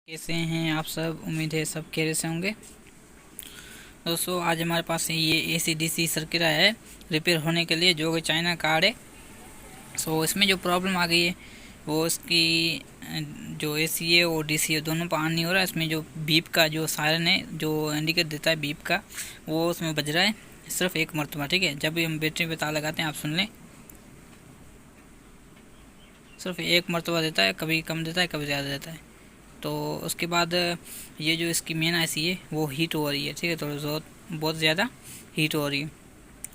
कैसे हैं आप सब। उम्मीद है सब खैरियत से होंगे। दोस्तों आज हमारे पास ये AC/DC सर्किट आया है रिपेयर होने के लिए, जो कि चाइना कार्ड है। इसमें जो प्रॉब्लम आ गई है वो इसकी जो AC है वो DC है, दोनों पर ऑन नहीं हो रहा है। इसमें जो बीप का जो सायरन है जो इंडिकेट देता है बीप का, वो उसमें बज रहा है सिर्फ एक मरतबा। ठीक है, जब भी हम बैटरी पे तार लगाते हैं आप सुन लें, सिर्फ एक मरतबा देता है, कभी कम देता है कभी ज़्यादा देता है। तो उसके बाद ये जो इसकी मेन IC है वो हीट हो रही है। ठीक है, तो बहुत ज़्यादा हीट हो रही है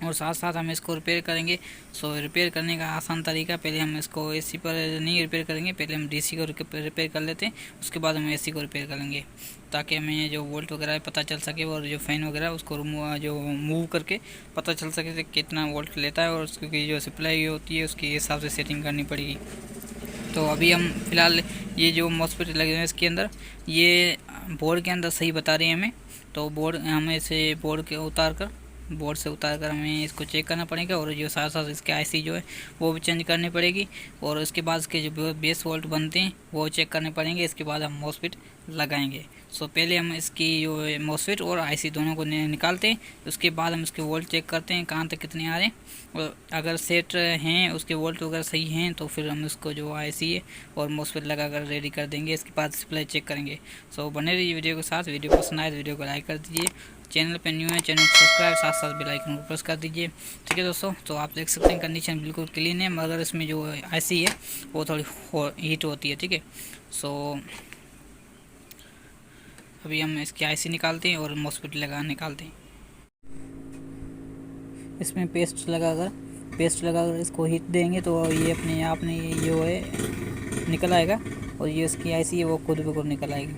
और साथ साथ हम इसको रिपेयर करेंगे। रिपेयर करने का आसान तरीका, पहले हम इसको AC पर नहीं रिपेयर करेंगे, पहले हम DC को रिपेयर कर लेते हैं, उसके बाद हम AC को रिपेयर करेंगे, ताकि हमें जो वोल्ट वगैरह पता चल सके और जो फ़ैन वगैरह उसको जो मूव करके पता चल सके कि कितना वोल्ट लेता है, और उसकी जो सप्लाई होती है उसके हिसाब से सेटिंग करनी पड़ेगी। तो अभी हम फ़िलहाल ये जो मॉस्फेट लगे हुए हैं इसके अंदर, ये बोर्ड के अंदर सही बता रही है हमें। तो हमें इसे बोर्ड से उतार कर हमें इसको चेक करना पड़ेगा, और जो साथ साथ इसके IC जो है वो भी चेंज करनी पड़ेगी, और उसके बाद इसके जो बेस वोल्ट बनते हैं वो चेक करने पड़ेंगे। इसके बाद हम मॉस्फेट लगाएंगे। पहले हम इसकी जो मॉस्फेट और IC दोनों को निकालते हैं, उसके बाद हम इसके वोल्ट चेक करते हैं कहाँ तक कितने आ रहे हैं, और अगर सेट हैं उसके वोल्ट वगैरह सही हैं तो फिर हम इसको जो IC है और मॉस्फेट लगा कर रेडी कर देंगे। इसके बाद सप्लाई चेक करेंगे। बने रहिए वीडियो के साथ। वीडियो पसंद आए तो वीडियो को लाइक कर दीजिए, चैनल पे न्यू है चैनल को सब्सक्राइब, साथ साथ बेल आइकन को प्रेस कर दीजिए। ठीक है दोस्तों, तो आप देख सकते हैं कंडीशन बिल्कुल क्लीन है, मगर इसमें जो IC है वो थोड़ी हीट होती है। ठीक है, अभी हम इसकी IC निकालते हैं और मॉस्फेट निकालते हैं। इसमें पेस्ट लगाकर इसको हीट देंगे तो ये अपने आप ने ये जो है निकल आएगा, और ये इसकी IC है वो खुद ब खुद निकल आएगी।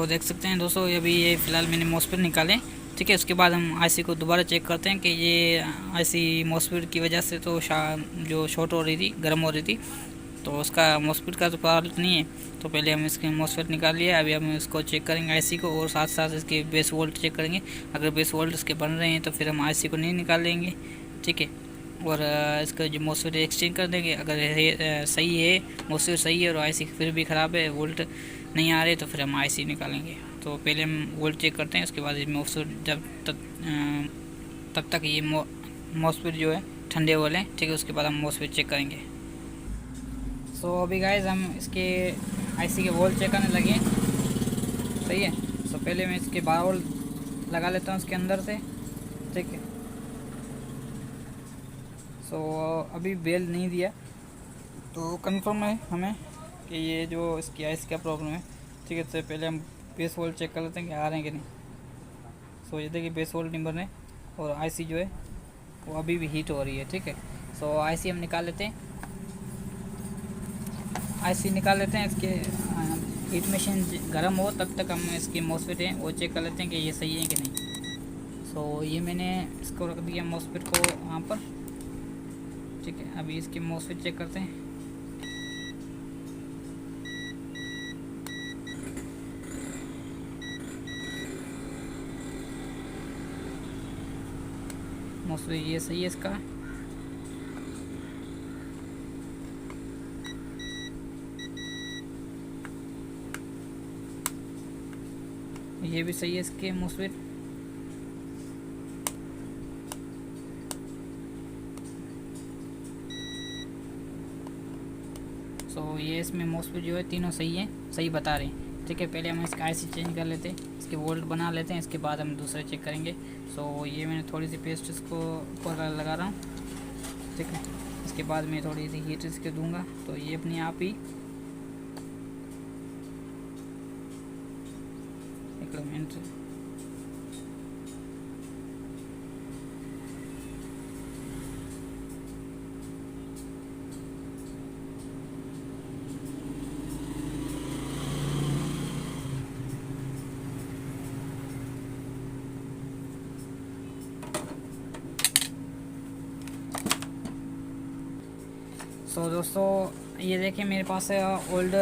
देख सकते हैं दोस्तों, अभी ये फ़िलहाल मैंने मॉस्फेट निकाले। ठीक है, उसके बाद हम IC को दोबारा चेक करते हैं कि ये IC मॉस्फेट की वजह से तो जो शॉर्ट हो रही थी, गर्म हो रही थी, तो उसका मॉस्फेट का तो प्रॉब्लम नहीं है। तो पहले हम इसके मॉस्फेट निकाल लिया, अभी हम इसको चेक करेंगे IC को, और साथ साथ इसके बेस वोल्ट चेक करेंगे। अगर बेस वोल्ट इसके बन रहे हैं तो फिर हम IC को नहीं निकाल लेंगे। ठीक है, और इसका जो मॉस्फेट एक्सचेंज कर देंगे। अगर सही है, मॉस्फेट सही है और IC फिर भी ख़राब है, वोल्ट नहीं आ रहे, तो फिर हम IC निकालेंगे। तो पहले हम वोल्ट चेक करते हैं, उसके बाद मॉस्फेट तब तक ये मॉस्फेट जो है ठंडे हो लें। ठीक है, उसके बाद हम मॉस्फेट चेक करेंगे। अभी गाइस हम इसके IC के वोल्ट चेक करने लगे। सही है, पहले मैं इसके 12 वोल्ट लगा लेता हूँ इसके अंदर से। ठीक है, अभी बेल नहीं दिया तो कंफर्म है हमें कि ये जो इसकी IC का प्रॉब्लम है। ठीक है, तो पहले हम बेस वोल्ट चेक कर लेते हैं कि आ रहे हैं कि नहीं। ये देखिए बेस वोल्ट नंबर है, और IC जो है वो अभी भी हीट हो रही है। ठीक है, IC हम निकाल लेते हैं। IC निकाल लेते हैं, इसके हीट मशीन गर्म हो तब तक हम इसकी मॉस्फेट है वो चेक कर लेते हैं कि ये सही है कि नहीं। ये मैंने इसको रख दिया मॉस्फेट को वहाँ पर। ठीक है, अभी इसकी मॉस्फेट चेक करते हैं। मॉस्फेट ये सही है इसका। ये भी सही है इसके मॉस्फेट। ये इसमें मॉस्फेट जो है तीनों सही है, सही बता रहे हैं। ठीक है, पहले हम इसका IC चेंज कर लेते हैं, इसके वोल्ट बना लेते हैं, इसके बाद हम दूसरे चेक करेंगे। ये मैंने थोड़ी सी पेस्ट इसको ऊपर लगा रहा हूँ। ठीक है, इसके बाद मैं थोड़ी सी हीट इसके दूंगा तो ये अपने आप ही एक मिनट। दोस्तों ये देखिए मेरे पास ओल्ड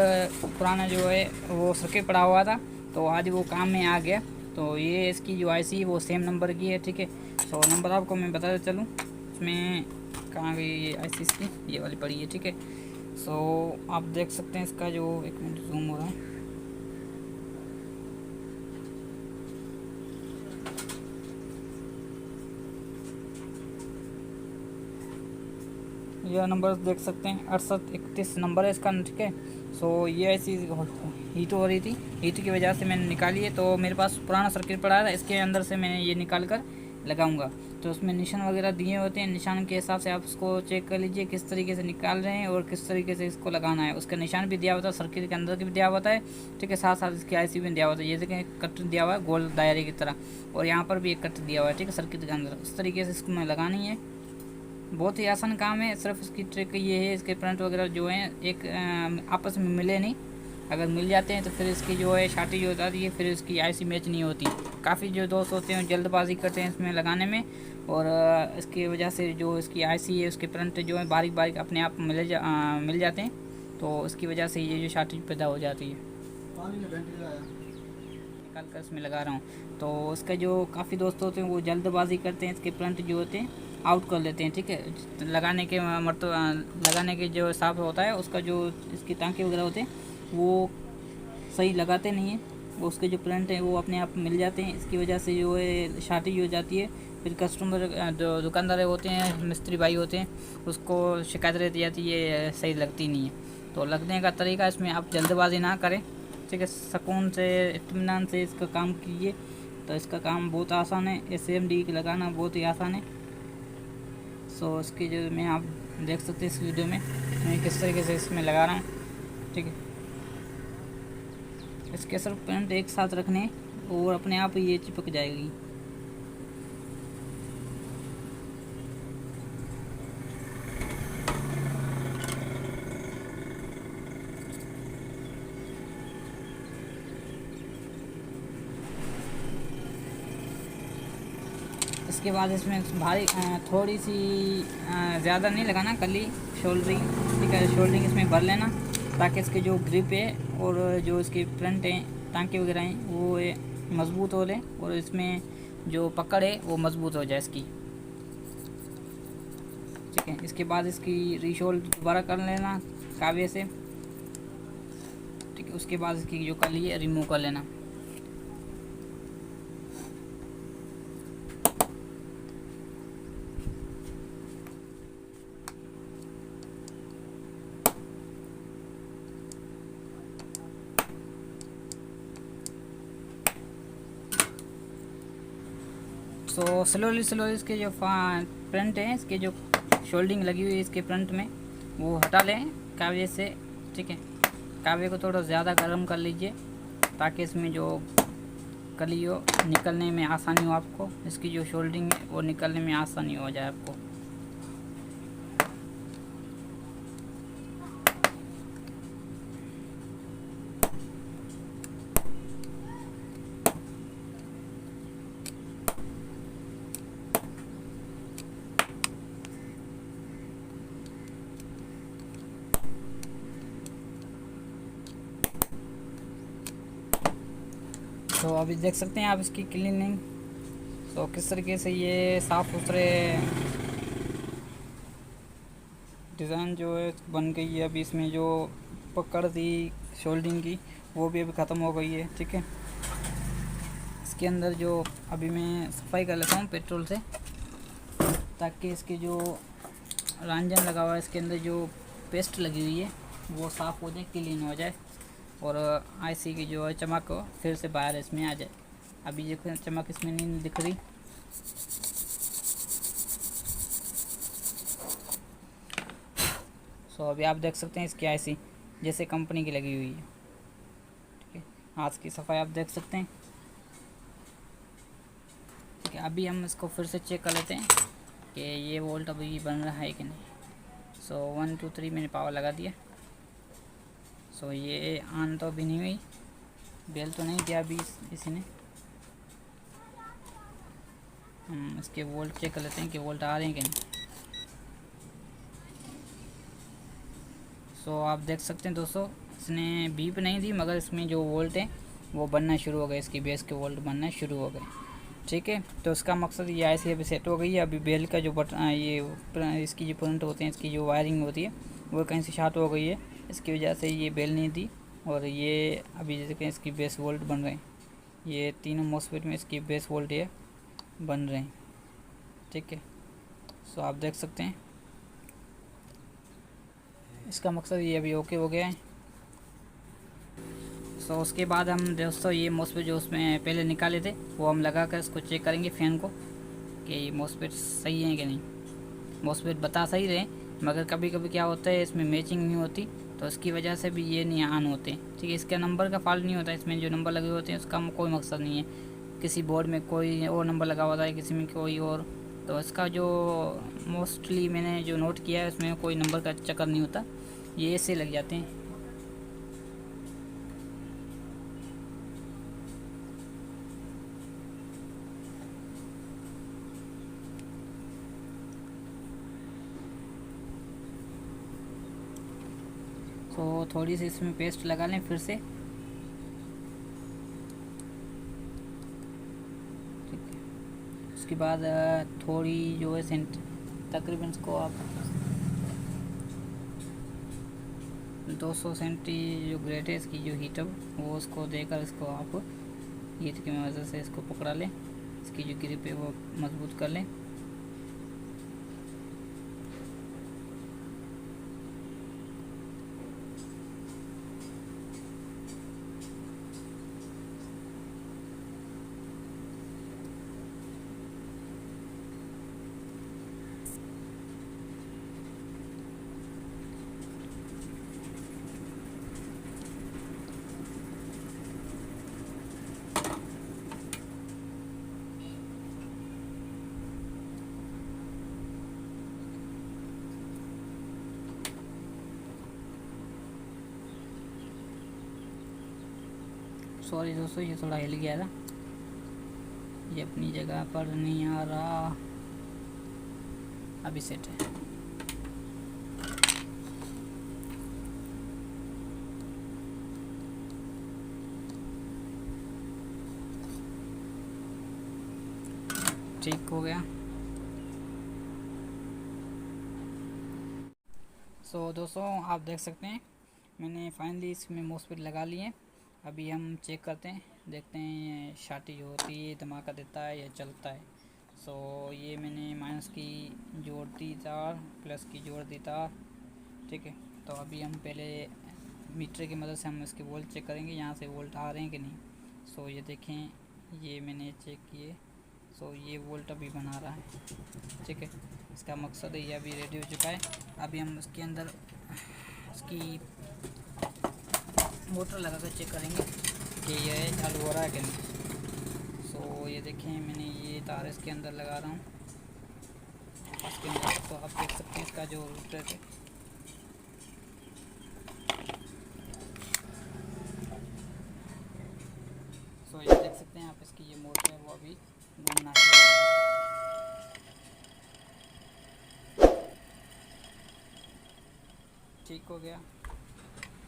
पुराना जो है वो सर्किट पड़ा हुआ था, तो आज वो काम में आ गया। तो ये इसकी जो IC वो सेम नंबर की है। ठीक है, नंबर आपको मैं बताते चलूँ, इसमें कहाँ गई ये IC इसकी, ये वाली पड़ी है। ठीक है, सो आप देख सकते हैं इसका जो, एक मिनट जूम हो रहा है, यह नंबर देख सकते हैं 6831 नंबर है इसका, ठीक है। सो ये ऐसी हीट हो रही थी, हीट की वजह से मैंने निकाली है। तो मेरे पास पुराना सर्किट पड़ा है, इसके अंदर से मैंने ये निकाल कर लगाऊंगा। तो उसमें निशान वगैरह दिए होते हैं, निशान के हिसाब से आप उसको चेक कर लीजिए किस तरीके से निकाल रहे हैं और किस तरीके से इसको लगाना है। उसका निशान भी दिया होता है, सर्किट के अंदर भी दिया होता है, ठीक है। साथ साथ इसकी आईसी भी दिया होता है, ये देखें कट दिया हुआ है गोल दायरे की तरह, और यहाँ पर भी एक कट दिया हुआ है, ठीक है, सर्किट के अंदर। उस तरीके से इसको मैं लगानी है। बहुत ही आसान काम है, सिर्फ इसकी ट्रिक ये है, इसके करंट वगैरह जो हैं एक आपस में मिले नहीं। अगर मिल जाते हैं तो फिर इसकी जो है शार्टेज हो जाती है, फिर इसकी आईसी मैच नहीं होती। काफ़ी जो दोस्त होते हैं जल्दबाजी करते हैं इसमें लगाने में, और इसकी वजह से जो इसकी आईसी है उसके करंट जो है बारीक बारीक अपने आप मिल जाते हैं। तो इसकी वजह से ये जो शार्टेज पैदा हो जाती है। निकाल कर इसमें लगा रहा हूँ। तो उसका जो काफ़ी दोस्त होते हैं वो जल्दबाजी करते हैं, इसके करंट जो होते हैं आउट कर लेते हैं, ठीक है। लगाने के जो हिसाब होता है उसका, जो इसकी टाँके वगैरह होते हैं वो सही लगाते नहीं हैं, वो उसके जो करंट हैं वो अपने आप मिल जाते हैं। इसकी वजह से जो है शार्टेज हो जाती है। फिर कस्टमर जो दुकानदार होते हैं, मिस्त्री भाई होते हैं, उसको शिकायत रहती जाती है, सही लगती नहीं है। तो लगने का तरीका इसमें आप जल्दबाजी ना करें, ठीक है, सुकून से इत्मीनान से इसका काम कीजिए। तो इसका काम बहुत आसान है, SMD लगाना बहुत ही आसान है। सो इसकी जो मैं आप देख सकते हैं इस वीडियो में मैं किस तरीके से इसमें लगा रहा हूँ, ठीक है। इसके सिर्फ पेंट एक साथ रखने और अपने आप ये चिपक जाएगी। इसके बाद इसमें भारी थोड़ी सी ज़्यादा नहीं लगाना, कली शोल्डरिंग, ठीक है, शोल्डरिंग इसमें भर लेना, ताकि इसके जो ग्रिप है और जो इसके फ्रंट हैं टांके वगैरह हैं वो मज़बूत हो लें, और इसमें जो पकड़ है वो मज़बूत हो जाए इसकी, ठीक है। इसके बाद इसकी रीशोल्ड दोबारा कर लेना कावे से, ठीक है। उसके बाद इसकी जो कली है रिमूव कर लेना। तो स्लोली इसके जो फ्रंट है, इसके जो शोल्डिंग लगी हुई है इसके फ्रंट में, वो हटा लें कावे से, ठीक है। कावे को थोड़ा ज़्यादा गर्म कर लीजिए ताकि इसमें जो कली हो निकलने में आसानी हो आपको, इसकी जो शोल्डिंग है वो निकलने में आसानी हो जाए आपको। तो अभी देख सकते हैं आप इसकी क्लीनिंग, तो किस तरीके से ये साफ़ सुथरे डिज़ाइन जो है बन गई है। अभी इसमें जो पकड़ थी शोल्डिंग की वो भी अभी ख़त्म हो गई है, ठीक है। इसके अंदर जो अभी मैं सफाई कर लेता हूँ पेट्रोल से, ताकि इसके जो रंजन लगा हुआ है इसके अंदर जो पेस्ट लगी हुई है वो साफ़ हो जाए, क्लीन हो जाए, और आईसी की जो है चमक फिर से बाहर इसमें आ जाए। अभी देखो चमक इसमें नहीं दिख रही। सो अभी आप देख सकते हैं इसकी आईसी जैसे कंपनी की लगी हुई है, ठीक है। हाथ की सफाई आप देख सकते हैं, ठीक है। अभी हम इसको फिर से चेक कर लेते हैं कि ये वोल्ट अभी बन रहा है कि नहीं। सो 1 2 3 मैंने पावर लगा दिया। सो ये ऑन तो अभी नहीं हुई, बेल तो नहीं दिया अभी इसी ने। इसके वोल्ट चेक कर लेते हैं कि वोल्ट आ रहे हैं कि नहीं। सो आप देख सकते हैं दोस्तों, इसने बीप नहीं दी, मगर इसमें जो वोल्ट है वो बनना शुरू हो गए, इसकी बेस के वोल्ट बनना शुरू हो गए, ठीक है। तो इसका मकसद ये ऐसे अभी सेट हो गई है। अभी बेल का जो बटन ये इसकी जो करंट होते हैं, इसकी जो वायरिंग होती है वो कहीं से शॉर्ट हो गई है, इसकी वजह से ये बेल नहीं दी। और ये अभी जैसे कि इसकी बेस वोल्ट बन रहे हैं, ये तीनों मॉस्फेट में इसकी बेस वोल्ट ये बन रहे हैं, ठीक है। सो आप देख सकते हैं इसका मकसद ये अभी ओके हो गया है। सो उसके बाद हम दोस्तों ये मॉस्फेट जो उसमें पहले निकाले थे वो हम लगा कर इसको चेक करेंगे फ़ैन को कि मॉस्फेट सही है कि नहीं। मॉस्फेट बता सही रहे, मगर कभी कभी क्या होता है इसमें मैचिंग नहीं होती, तो इसकी वजह से भी ये नहीं ऑन होते, ठीक है। इसका नंबर का फॉल्ट नहीं होता, इसमें जो नंबर लगे होते हैं उसका कोई मकसद नहीं है। किसी बोर्ड में कोई और नंबर लगा होता है, किसी में कोई और, तो इसका जो मोस्टली मैंने जो नोट किया है इसमें कोई नंबर का चक्कर नहीं होता, ये ऐसे लग जाते हैं। तो थोड़ी सी इसमें पेस्ट लगा लें फिर से, ठीक है। उसके बाद थोड़ी जो है तकरीबन इसको आप 200 सेंटी जो ग्रेट है इसकी जो हीट अप वो उसको देकर इसको आप हीट की वजह से इसको पकड़ा लें, इसकी जो ग्रिप है वो मजबूत कर लें। सॉरी दोस्तों, ये थोड़ा हिल गया था, ये अपनी जगह पर नहीं आ रहा, अभी सेट है। ठीक हो गया। सो दोस्तों आप देख सकते हैं मैंने फाइनली इसमें मॉस्फेट लगा लिए। अभी हम चेक करते हैं, देखते हैं शार्टी जो होती है धमाका देता है या चलता है। सो ये मैंने माइनस की जोड़ दी तार, प्लस की जोड़ दी तार, ठीक है। तो अभी हम पहले मीटर की मदद से हम इसके वोल्ट चेक करेंगे, यहाँ से वोल्ट आ रहे हैं कि नहीं। सो ये देखें, ये मैंने चेक किए, सो ये वोल्ट अभी बना रहा है, ठीक है। इसका मकसद है ये अभी रेडी हो चुका है। अभी हम इसके अंदर इसकी मोटर लगा कर चेक करेंगे कि ये चालू हो रहा है कि नहीं। सो ये देखें मैंने ये तार इसके अंदर लगा रहा हूँ, इसके अंदर तो आप देख सकते हैं इसका जो रूटर है, सो ये देख सकते हैं आप इसकी ये मोटर है वो अभी घूमना शुरू हो गई। ठीक हो गया,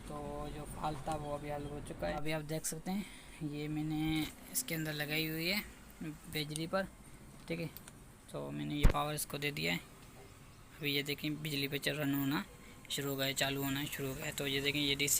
तो जो फाल्ट था वो अभी हल हो चुका है। अभी आप देख सकते हैं ये मैंने इसके अंदर लगाई हुई है बिजली पर, ठीक है। तो मैंने ये पावर इसको दे दिया है। अभी ये देखें बिजली पे रन होना शुरू हो गया, चालू होना शुरू हो गया। तो ये देखें ये डीसी